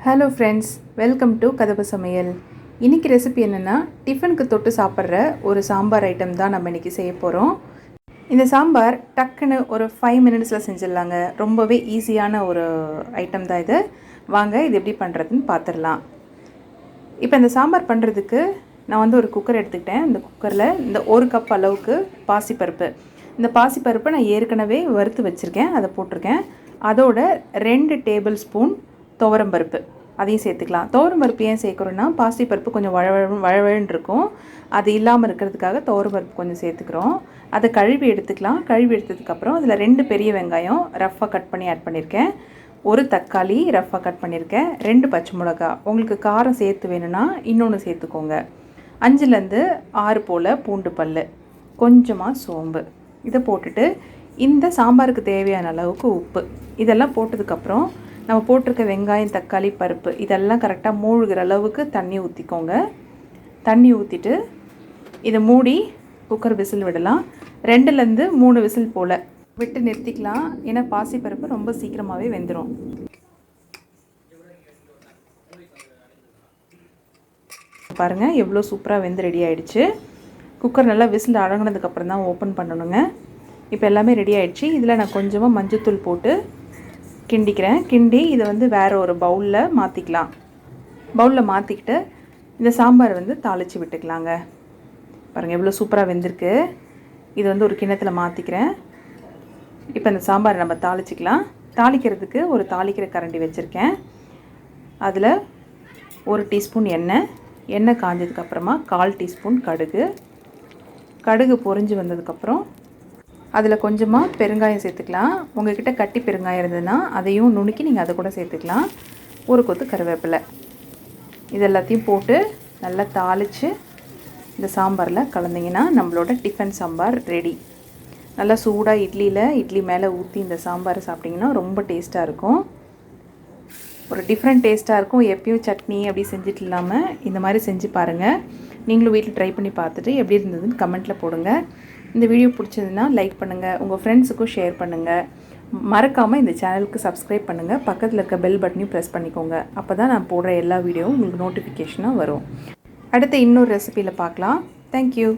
Hello friends, welcome to கதவு சமையல். இன்றைக்கி ரெசிபி என்னென்னா, டிஃபனுக்கு தொட்டு சாப்பிட்ற ஒரு சாம்பார் ஐட்டம் தான் நம்ம இன்றைக்கி செய்ய போகிறோம். இந்த சாம்பார் டக்குன்னு ஒரு 5 மினிட்ஸில் செஞ்சிடலாங்க. ரொம்பவே ஈஸியான ஒரு ஐட்டம் தான் இது. வாங்க இது எப்படி பண்ணுறதுன்னு பார்த்துடலாம். இப்போ இந்த சாம்பார் பண்ணுறதுக்கு நான் வந்து ஒரு குக்கர் எடுத்துக்கிட்டேன். இந்த குக்கரில் இந்த 1 கப் அளவுக்கு பாசிப்பருப்பு. இந்த பாசிப்பருப்பை நான் ஏற்கனவே வறுத்து வச்சுருக்கேன், அதை போட்டிருக்கேன். அதோட 2 டேபிள் ஸ்பூன் துவரம்பருப்பு அதையும் சேர்த்துக்கலாம். துவரம்பருப்பு ஏன் சேர்க்குறோன்னா, பாசிப்பருப்பு கொஞ்சம் வழவழன்னு இருக்கும். அது இல்லாமல் இருக்கிறதுக்காக துவரம்பருப்பு கொஞ்சம் சேர்த்துக்கிறோம். அதை கழுவி எடுத்துக்கலாம். கழுவி எடுத்ததுக்கப்புறம் அதில் 2 பெரிய வெங்காயம் ரஃப்பாக கட் பண்ணி ஆட் பண்ணியிருக்கேன். 1 தக்காளி ரஃப்பாக கட் பண்ணியிருக்கேன். 2 பச்சை மிளகா. உங்களுக்கு காரம் சேர்த்து வேணும்னா இன்னொன்று சேர்த்துக்கோங்க. 5லேருந்து 6 போல் பூண்டு பல், கொஞ்சமாக சோம்பு. இதை போட்டுட்டு இந்த சாம்பாருக்கு தேவையான அளவுக்கு உப்பு இதெல்லாம் போட்டதுக்கப்புறம் நம்ம போட்டிருக்க வெங்காயம், தக்காளி, பருப்பு இதெல்லாம் கரெக்டாக மூழ்கிற அளவுக்கு தண்ணி ஊற்றிக்கோங்க. தண்ணி ஊற்றிட்டு இதை மூடி குக்கர் விசில் விடலாம். 2லேருந்து 3 விசில் போல் விட்டு நிறுத்திக்கலாம். ஏன்னா பாசிப்பருப்பு ரொம்ப சீக்கிரமாகவே வெந்துடும். பாருங்கள் எவ்வளோ சூப்பராக வெந்து ரெடி ஆகிடுச்சு. குக்கர் நல்லா விசில் அடங்கினதுக்கப்புறம் தான் ஓப்பன் பண்ணணுங்க. இப்போ எல்லாமே ரெடி ஆகிடுச்சு. இதில் நான் கொஞ்சமாக மஞ்சள்தூள் போட்டு கிண்டிக்கிறேன். கிண்டி இதை வந்து வேறு ஒரு பவுலில் மாற்றிக்கலாம். பவுலில் மாற்றிக்கிட்டு இந்த சாம்பார் வந்து தாளித்து விட்டுக்கலாங்க. பாருங்கள் எவ்வளோ சூப்பராக வெந்திருக்கு. இது வந்து ஒரு கிண்ணத்தில் மாற்றிக்கிறேன். இப்போ இந்த சாம்பாரை நம்ம தாளிச்சிக்கலாம். தாளிக்கிறதுக்கு ஒரு தாளிக்கிற கரண்டி வச்சுருக்கேன். அதில் 1 டீஸ்பூன் எண்ணெய் காஞ்சதுக்கப்புறமா 1/4 டீஸ்பூன் கடுகு பொரிஞ்சு வந்ததுக்கப்புறம் அதில் கொஞ்சமாக பெருங்காயம் சேர்த்துக்கலாம். உங்கள்கிட்ட கட்டி பெருங்காயம் இருந்ததுன்னா அதையும் நுணுக்கி நீங்கள் அதை கூட சேர்த்துக்கலாம். 1 கொத்து கருவேப்பிலை. இது எல்லாத்தையும் போட்டு நல்லா தாளித்து இந்த சாம்பாரில் கலந்திங்கன்னா நம்மளோட டிஃபன் சாம்பார் ரெடி. நல்லா சூடாக இட்லி மேலே ஊற்றி இந்த சாம்பாரை சாப்பிட்டிங்கன்னா ரொம்ப டேஸ்ட்டாக இருக்கும். ஒரு டிஃப்ரெண்ட் டேஸ்ட்டாக இருக்கும். எப்பயும் சட்னி அப்படி செஞ்சுட்டு இல்லாமல் இந்த மாதிரி செஞ்சு பாருங்கள். நீங்களும் வீட்டில் ட்ரை பண்ணி பார்த்துட்டு எப்படி இருந்ததுன்னு கமெண்ட்டில் போடுங்க. இந்த வீடியோ பிடிச்சதுன்னா லைக் பண்ணுங்கள், உங்கள் ஃப்ரெண்ட்ஸுக்கும் ஷேர் பண்ணுங்கள். மறக்காமல் இந்த சேனலுக்கு சப்ஸ்கிரைப் பண்ணுங்கள். பக்கத்தில் இருக்க பெல் பட்டனையும் ப்ரெஸ் பண்ணிக்கோங்க. அப்போ தான் நான் போடுற எல்லா வீடியோவும் உங்களுக்கு நோட்டிஃபிகேஷனாக வரும். அடுத்து இன்னொரு ரெசிபியில் பார்க்கலாம். தேங்க்யூ.